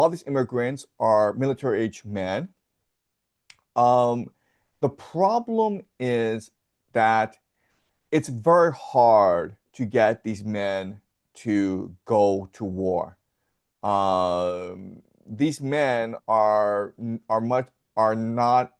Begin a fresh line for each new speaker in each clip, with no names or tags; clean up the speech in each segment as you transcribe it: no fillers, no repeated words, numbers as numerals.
all these immigrants are military-age men. Um, the problem is that it's very hard to get these men to go to war. These men are not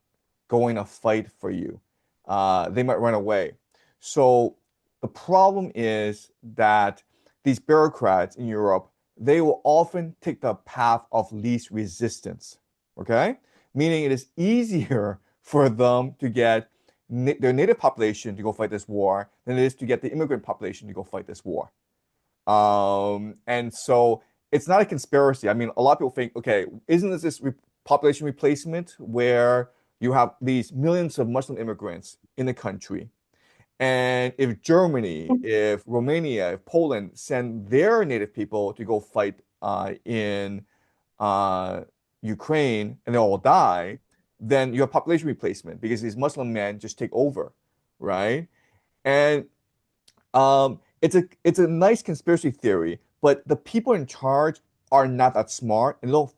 going to fight for you. They might run away. So the problem is that these bureaucrats in Europe, they will often take the path of least resistance. Okay? Meaning it is easier for them to get their native population to go fight this war than it is to get the immigrant population to go fight this war. And so it's not a conspiracy. I mean, a lot of people think, okay, isn't this re population replacement where you have these millions of Muslim immigrants in the country? And if Germany, if Romania, if Poland send their native people to go fight in Ukraine and they all die, then you have population replacement because these Muslim men just take over, right? And it's a nice conspiracy theory, but the people in charge are not that smart and don't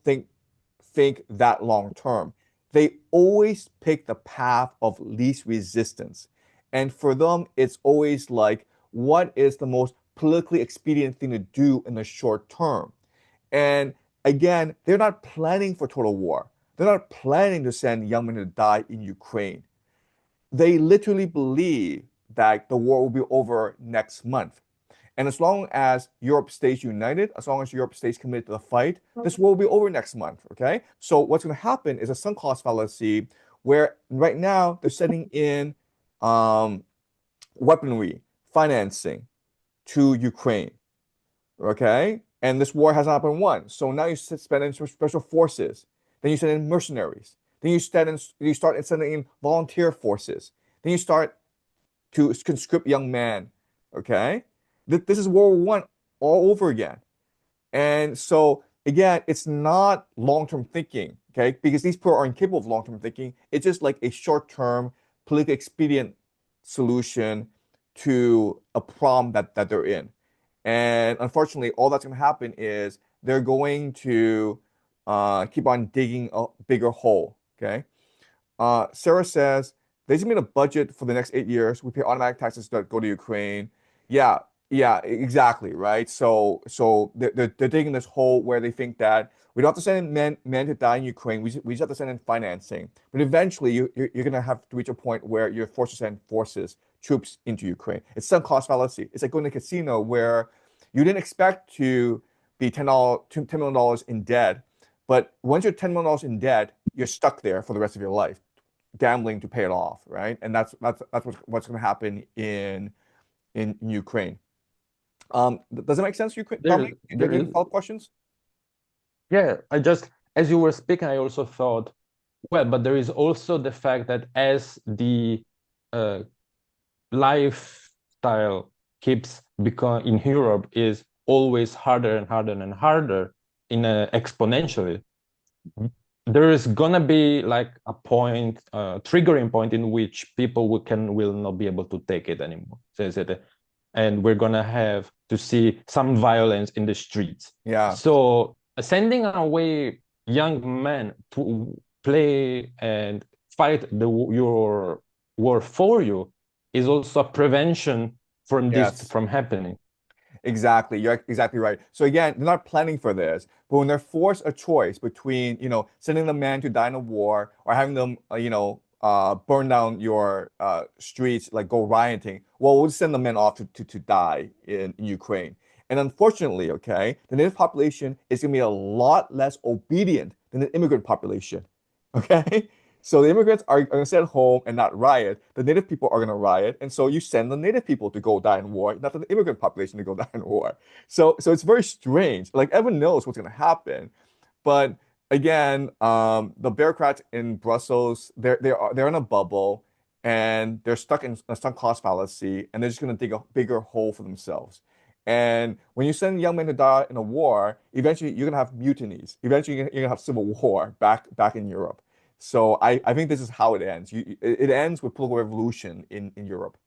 think that long term. They always pick the path of least resistance. And for them, it's always like, what is the most politically expedient thing to do in the short term? And again, they're not planning for total war. They're not planning to send young men to die in Ukraine. They literally believe that the war will be over next month. And as long as Europe stays united, as long as Europe stays committed to the fight, this war will be over next month. Okay. So what's going to happen is a sunk cost fallacy where right now they're sending in weaponry, financing to Ukraine. Okay. And this war has not been won. So now you spend in special forces. Then you send in mercenaries. Then you start sending in volunteer forces. Then you start to conscript young men. Okay. This is World War I all over again. And so again, it's not long-term thinking, okay? Because these people are incapable of long-term thinking. It's just like a short-term, politically expedient solution to a problem that they're in. And unfortunately, all that's going to happen is they're going to keep on digging a bigger hole, okay? Sarah says, they just made a budget for the next 8 years. We pay automatic taxes that go to Ukraine. Yeah, yeah, exactly, right? So they're digging this hole where they think that we don't have to send in men to die in Ukraine. We just have to send in financing. But eventually, you're going to have to reach a point where you're forced to send troops into Ukraine. It's some cost fallacy. It's like going to a casino where you didn't expect to be $10 million in debt, but once you're $10 million in debt, you're stuck there for the rest of your life, gambling to pay it off, right? And that's what's going to happen in Ukraine. Does it make sense, Ukraine? Dominic, do you have any follow-up questions?
Yeah, as you were speaking, I also thought, well, but there is also the fact that as the lifestyle keeps becoming in Europe is always harder and harder and harder in exponentially, there is gonna be like a point, triggering point in which people will not be able to take it anymore. And we're gonna have to see some violence in the streets.
Yeah.
So sending away young men to play and fight your war for you is also a prevention from this from happening.
Exactly. You're exactly right. So again, they're not planning for this, but when they're forced a choice between, sending the man to die in a war or having them, burn down your streets, like go rioting, well, we'll send the men off to die in Ukraine. And unfortunately, okay, the native population is going to be a lot less obedient than the immigrant population. Okay? So the immigrants are going to stay at home and not riot. The native people are going to riot. And so you send the native people to go die in war, not the immigrant population to go die in war. So it's very strange. Like everyone knows what's going to happen. But again, the bureaucrats in Brussels, they're in a bubble and they're stuck in a sunk cost fallacy, and they're just going to dig a bigger hole for themselves. And when you send young men to die in a war, eventually you're going to have mutinies. Eventually you're going to have civil war back in Europe. So I think this is how it ends. It ends with political revolution in Europe.